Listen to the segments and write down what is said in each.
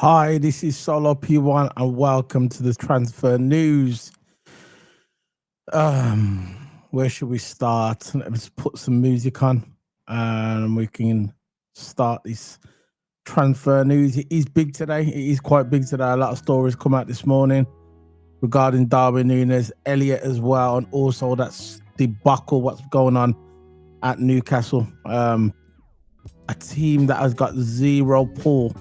Hi, this is Solo P1 and welcome to the transfer news. Um, where should we start? Let's put some music on and we can start this transfer news. It is big today. It is quite big today. A lot of stories come out this morning regarding Darwin Nunez, Elliot as well, and also that's debacle what's going on at Newcastle. A team that has got zero pull.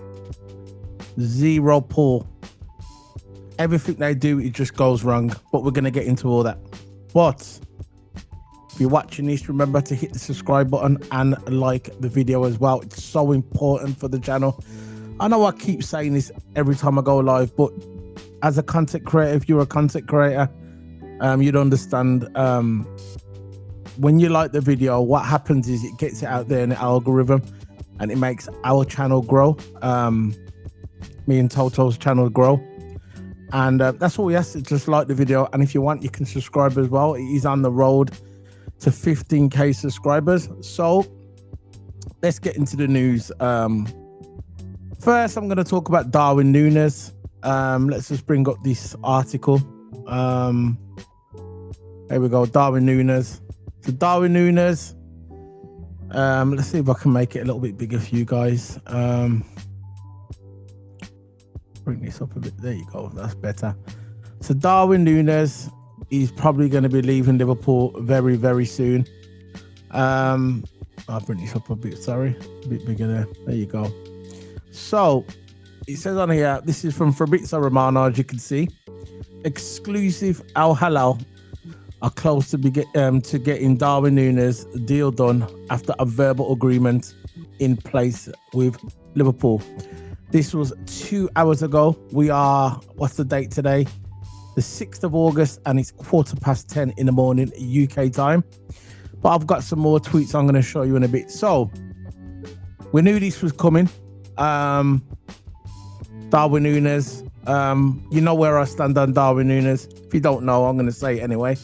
Everything they do, it just goes wrong. But we're going to get into all that. But if you're watching this, remember to hit the subscribe button and like the video as well. It's so important for the channel. I know I keep saying this every time I go live, but as a content creator, if you're a content creator, you'd understand when you like the video, what happens is it gets it out there in the algorithm and it makes our channel grow. Me and Toto's channel grow. And that's all we ask, is just like the video. And if you want, you can subscribe as well. It is on the road to 15k subscribers. So let's get into the news. First, I'm going to talk about Darwin Nunez. Let's just bring up this article. There we go, Darwin Nunez. So Darwin Nunez, let's see if I can make it a little bit bigger for you guys. Bring this up a bit. There you go. That's better. So Darwin Nunez is probably going to be leaving Liverpool very, very soon. I'll bring this up a bit. Sorry, a bit bigger there. There you go. So it says on here, this is from Fabrizio Romano, as you can see. Exclusive Al Hilal are close to getting Darwin Nunez deal done after a verbal agreement in place with Liverpool. This was 2 hours ago. We are, what's the date today? The 6th of August, and it's 10:15 in the morning, UK time. But I've got some more tweets I'm going to show you in a bit. So we knew this was coming. Darwin Nunez. You know where I stand on Darwin Nunez. If you don't know, I'm going to say it anyway.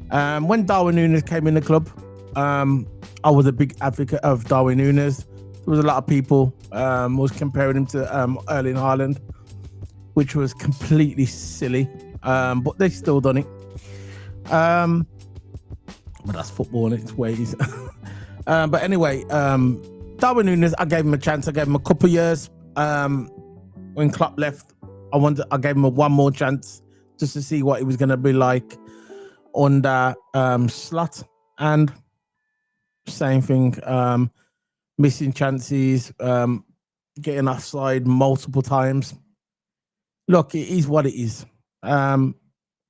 When Darwin Nunez came in the club, I was a big advocate of Darwin Nunez. There was a lot of people was comparing him to Erling Haaland, which was completely silly. But they still done it. But that's football in its ways. But anyway, Darwin Nunez, I gave him a chance. I gave him a couple of years. When Klopp left, I gave him one more chance just to see what it was going to be like under Slot. And same thing. Missing chances, getting offside multiple times. Look, it is what it is. I'm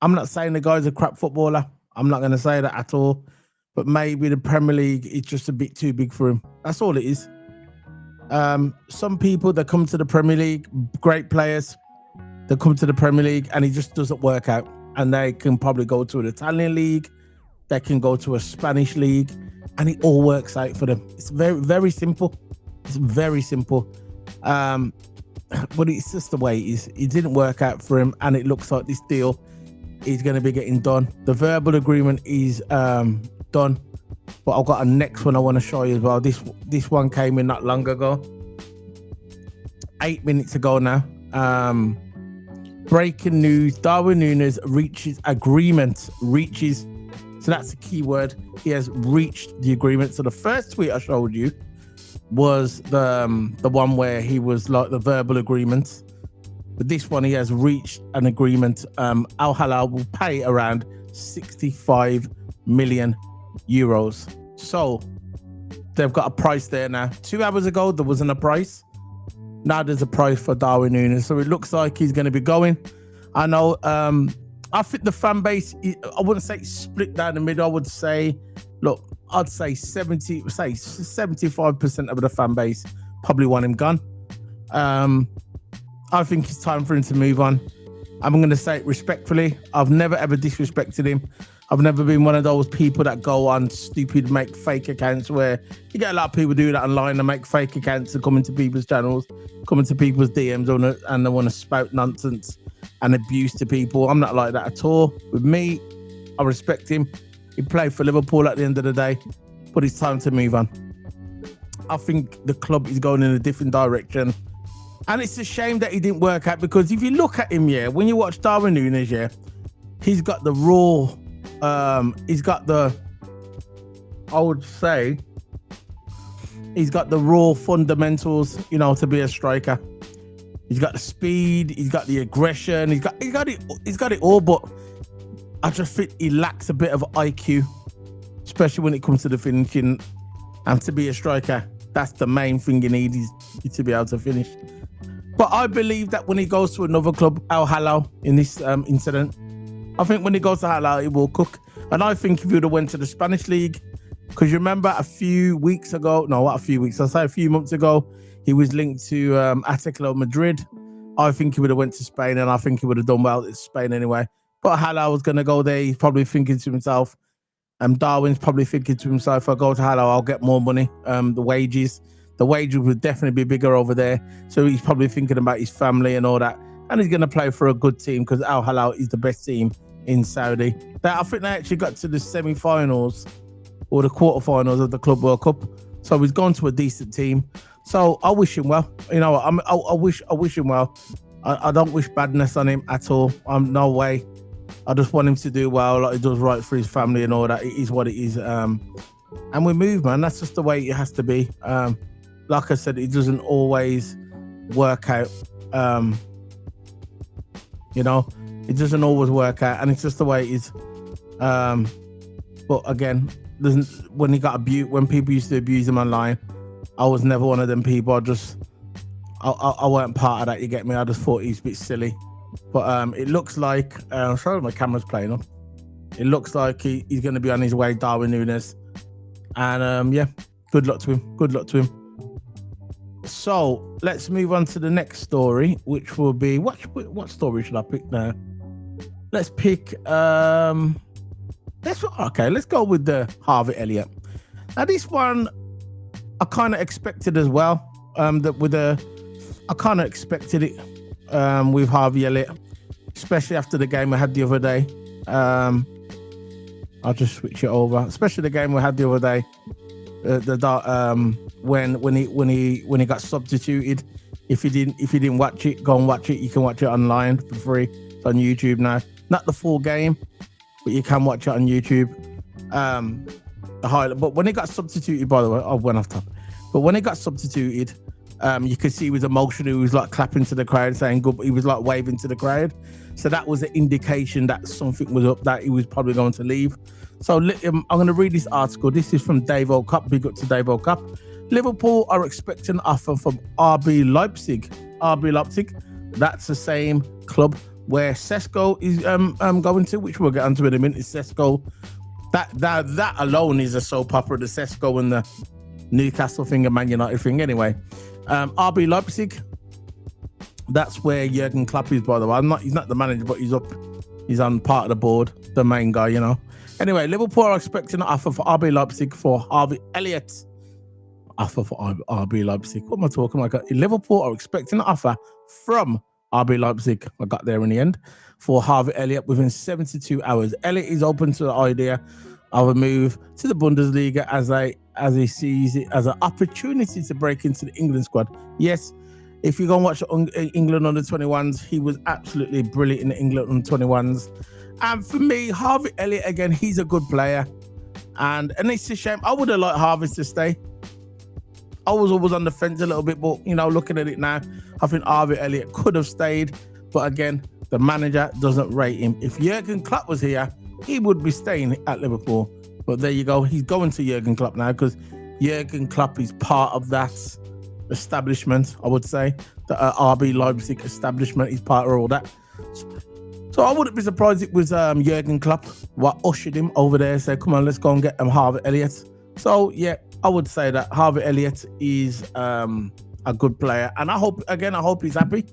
not saying the guy's a crap footballer. I'm not going to say that at all. But maybe the Premier League is just a bit too big for him. That's all it is. Some people that come to the Premier League, great players, they come to the Premier League and it just doesn't work out. And they can probably go to an Italian league. They can go to a Spanish league. And it all works out for them. It's very, very simple. It's very simple. But it's just the way it is. It didn't work out for him, and it looks like this deal is going to be getting done. The verbal agreement is done, but I've got a next one I want to show you as well. This one came in not long ago, 8 minutes ago now. Breaking news: Darwin Nunez reaches agreement. So that's a key word. He has reached the agreement. So the first tweet I showed you was the one where he was like the verbal agreement. But this one, he has reached an agreement. Al Hilal will pay around 65 million euros. So they've got a price there now. 2 hours ago, there wasn't a price. Now there's a price for Darwin Nunez. So it looks like he's going to be going. I know. I think the fan base, I wouldn't say it's split down the middle. I would say, look, I'd say 75% of the fan base probably want him gone. I think it's time for him to move on. I'm going to say it respectfully. I've never ever disrespected him. I've never been one of those people that go on stupid, make fake accounts, where you get a lot of people do that online and make fake accounts and come into people's channels, come into people's DMs and they want to spout nonsense and abuse to people. I'm not like that at all. With me, I respect him. He played for Liverpool at the end of the day, but it's time to move on. I think the club is going in a different direction. And it's a shame that he didn't work out, because if you look at him, yeah, when you watch Darwin Nunez, yeah, he's got the raw, he's got the, I would say, he's got the raw fundamentals, you know, to be a striker. He's got the speed, he's got the aggression, he's got it all, but I just think he lacks a bit of IQ, especially when it comes to the finishing. And to be a striker, that's the main thing you need, is to be able to finish. But I believe that when he goes to another club, Al Hilal, in this incident, I think when he goes to Al Hilal, he will cook. And I think if he would have went to the Spanish league, because you remember a few months ago, he was linked to Atletico Madrid. I think he would have went to Spain, and I think he would have done well at Spain anyway. But Halal was going to go there. He's probably thinking to himself, Darwin's probably thinking to himself, if I go to Halal, I'll get more money. The wages would definitely be bigger over there. So he's probably thinking about his family and all that. And he's going to play for a good team, because Al Hilal is the best team in Saudi. I think they actually got to the semi-finals or the quarterfinals of the Club World Cup. So he's gone to a decent team. So I wish him well. You know, I wish him well. I don't wish badness on him at all. No way. I just want him to do well, like he does right for his family and all that. It is what it is. And we move, man. That's just the way it has to be. Like I said, it doesn't always work out. You know, it doesn't always work out, and it's just the way it is. But again, when he got abused, when people used to abuse him online, I was never one of them people. I weren't part of that. You get me? I just thought he's a bit silly. But it looks like, sorry, my camera's playing up. It looks like he's going to be on his way, Darwin Nunez. And yeah, good luck to him. So let's move on to the next story, which will be, what story should I pick now? Let's pick, let's go with the Harvey Elliot. Now this one, I kind of expected as well. I kind of expected it with Harvey Elliot, especially after the game we had the other day. I'll just switch it over. Especially the game we had the other day, when he got substituted. If you didn't watch it, go and watch it. You can watch it online for free. It's on YouTube now. Not the full game, but you can watch it on YouTube. The highlight. But when he got substituted, by the way, I went off top. But when he got substituted, you could see he was emotional. He was like clapping to the crowd, saying good. He was like waving to the crowd. So that was an indication that something was up, that he was probably going to leave. So I'm going to read this article. This is from Dave Cup. Big up to Dave Cup. Liverpool are expecting an offer from RB Leipzig. RB Leipzig, that's the same club where Sesko is going to, which we'll get onto in a minute. Sesko, that alone is a soap opera. The Sesko and the Newcastle thing and Man United thing. Anyway, RB Leipzig, that's where Jurgen Klopp is, by the way. He's not the manager, but he's on part of the board, the main guy, you know. Anyway, Liverpool are expecting an offer for RB Leipzig for Harvey Elliot. Offer for RB Leipzig. What am I talking about? Liverpool are expecting an offer from RB Leipzig. I got there in the end, for Harvey Elliot within 72 hours. Elliot is open to the idea of a move to the Bundesliga as he sees it as an opportunity to break into the England squad. Yes, if you go and watch England under 21s, he was absolutely brilliant in the England under 21s. And for me, Harvey Elliot, again, he's a good player. And it's a shame. I would have liked Harvey to stay. I was always on the fence a little bit, but, you know, looking at it now, I think Harvey Elliot could have stayed. But again, the manager doesn't rate him. If Jurgen Klopp was here, he would be staying at Liverpool. But there you go. He's going to Jurgen Klopp now, because Jurgen Klopp is part of that establishment, I would say. The RB Leipzig establishment is part of all that. So I wouldn't be surprised it was Jurgen Klopp what ushered him over there, said, come on, let's go and get Harvey Elliot. So, yeah, I would say that Harvey Elliot is a good player. And I hope he's happy.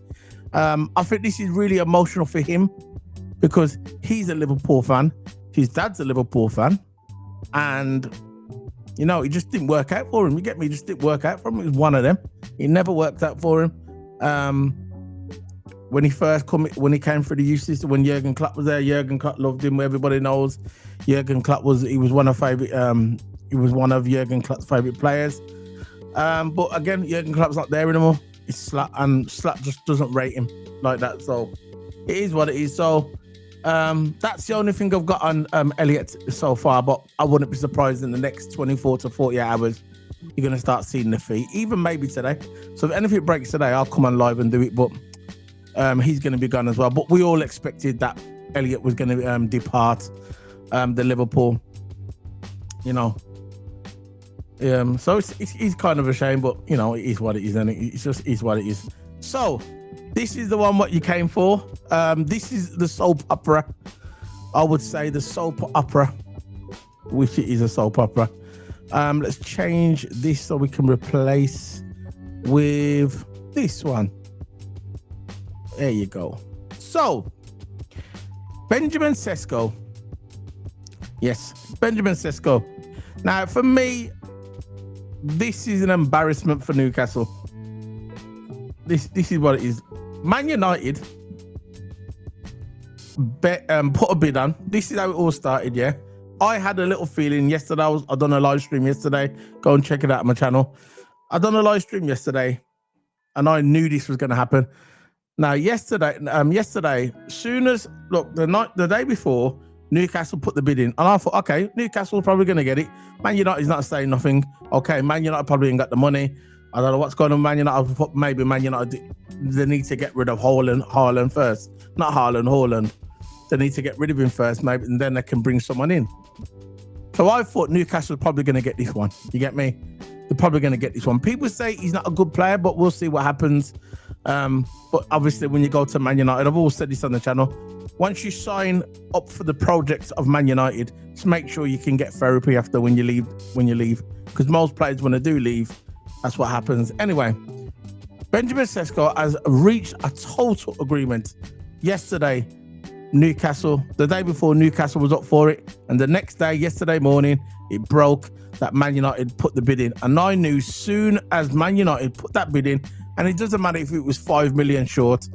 I think this is really emotional for him, because he's a Liverpool fan. His dad's a Liverpool fan. And, you know, it just didn't work out for him. You get me? It just didn't work out for him. It was one of them. It never worked out for him. When he came through the youth system, when Jurgen Klopp was there, Jurgen Klopp loved him. Everybody knows Jurgen Klopp was one of Jurgen Klopp's favorite players. But again, Jurgen Klopp's not there anymore. it's Slot, and Slot just doesn't rate him like that. So it is what it is. So that's the only thing I've got on Elliot so far. But I wouldn't be surprised in the next 24 to 48 hours you're gonna start seeing the fee, even maybe today. So if anything breaks today, I'll come on live and do it. But he's gonna be gone as well. But we all expected that Elliot was gonna depart the Liverpool. You know. So it's kind of a shame, but you know, it is what it is, and it just is what it is. So this is the one what you came for. This is the soap opera. I would say the soap opera, which it is a soap opera. Let's change this so we can replace with this one. There you go. So Benjamin Sesko. Yes, Benjamin Sesko. Now, for me, this is an embarrassment for Newcastle. This is what it is. Man United put a bid on. This is how it all started, yeah. I had a little feeling yesterday. I done a live stream yesterday. Go and check it out on my channel. I done a live stream yesterday, and I knew this was going to happen. Now, yesterday, soon as the day before, Newcastle put the bid in, and I thought, okay, Newcastle's probably going to get it. Man United's not saying nothing. Okay, Man United probably ain't got the money. I don't know what's going on. Man United, maybe Man United, they need to get rid of Haaland first. Not Haaland. They need to get rid of him first, maybe, and then they can bring someone in. So I thought Newcastle's probably going to get this one. You get me? They're probably going to get this one. People say he's not a good player, but we'll see what happens. But obviously, when you go to Man United, I've always said this on the channel. Once you sign up for the project of Man United, just make sure you can get therapy after when you leave. Because most players, when they do leave, that's what happens. Anyway, Benjamin Sesko has reached a total agreement yesterday. Newcastle, the day before, Newcastle was up for it, and the next day, yesterday morning, it broke that Man United put the bid in. And I knew soon as Man United put that bid in, and it doesn't matter if it was 5 million short,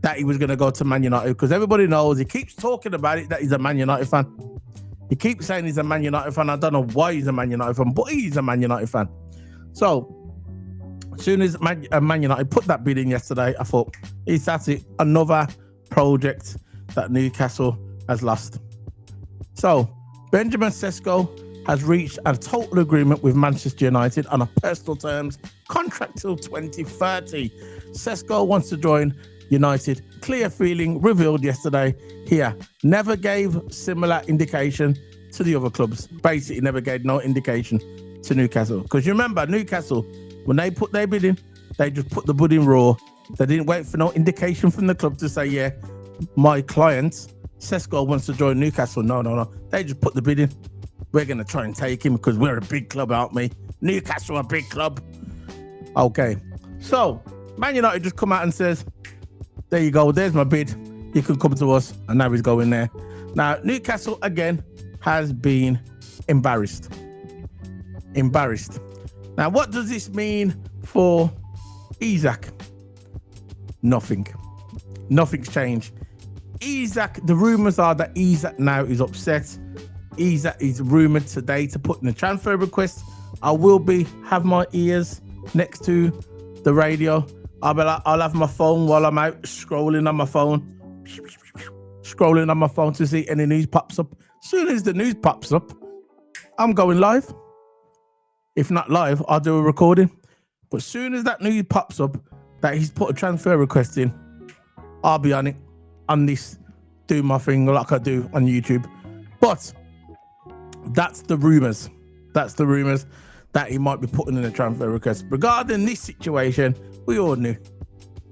that he was going to go to Man United, because everybody knows, he keeps talking about it, that he's a Man United fan. He keeps saying he's a Man United fan. I don't know why he's a Man United fan, but he's a Man United fan. So as soon as Man United put that bid in yesterday, I thought, that's it, another project that Newcastle has lost. So Benjamin Sesko has reached a total agreement with Manchester United on a personal terms contract till 2030. Sesko wants to join United. Clear feeling revealed yesterday here. Never gave similar indication to the other clubs. Basically, never gave no indication to Newcastle. Because you remember, Newcastle, when they put their bid in, they just put the bid in raw. They didn't wait for no indication from the club to say, yeah, my client, Sesko, wants to join Newcastle. No. They just put the bid in. We're going to try and take him because we're a big club, aren't we? Newcastle, a big club. Okay. So, Man United just come out and says, there you go, there's my bid. You can come to us. And now he's going there. Now, Newcastle, again, has been embarrassed. Now, what does this mean for Isak? Nothing. Nothing's changed. Isak, the rumours are that Isak now is upset. Isak is rumoured today to put in a transfer request. I will have my ears next to the radio. I'll have my phone while I'm out scrolling on my phone to see any news pops up. As soon as the news pops up, I'm going live. If not live, I'll do a recording. But as soon as that news pops up that he's put a transfer request in, I'll be on it, on this, do my thing like I do on YouTube. But that's the rumours. That he might be putting in a transfer request. Regarding this situation, we all knew.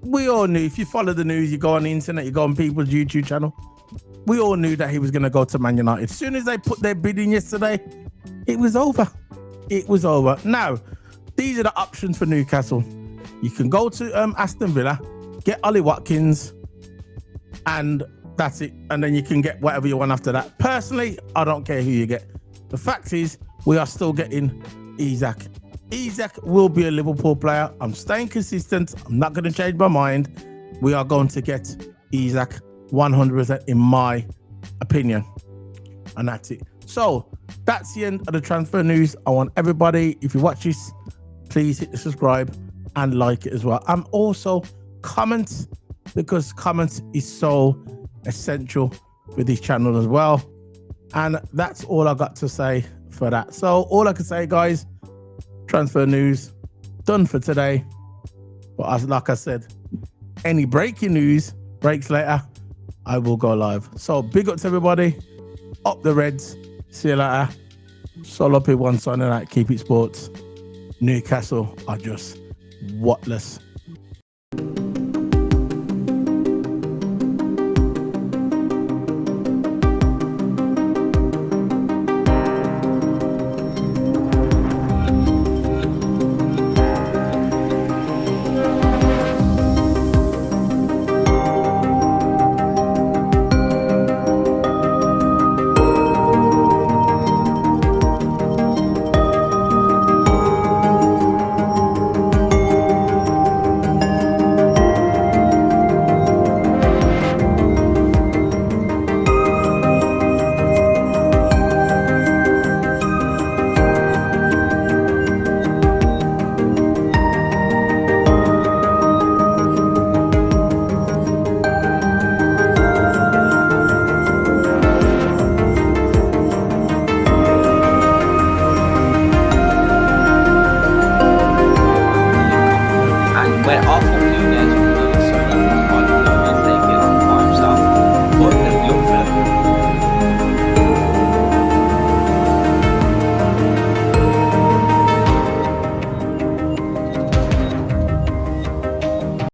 If you follow the news, you go on the internet, you go on people's YouTube channel, we all knew that he was going to go to Man United. As soon as they put their bid in yesterday, it was over. Now, these are the options for Newcastle. You can go to Aston Villa, get Ollie Watkins, and that's it. And then you can get whatever you want after that. Personally, I don't care who you get. The fact is, we are still getting Isak. Isak will be a Liverpool player. I'm staying consistent. I'm not going to change my mind. We are going to get Isak 100% in my opinion. And that's it. So that's the end of the transfer news. I want everybody, if you watch this, please hit the subscribe and like it as well. And also comment, because comments is so essential for this channel as well. And that's all I got to say for that. So all I can say, guys, transfer news done for today. But as like I said, any breaking news breaks later, I will go live. So big up to everybody. Up the Reds. See you later. Solo P1 Sunday night. Keep it sports. Newcastle are just whatless.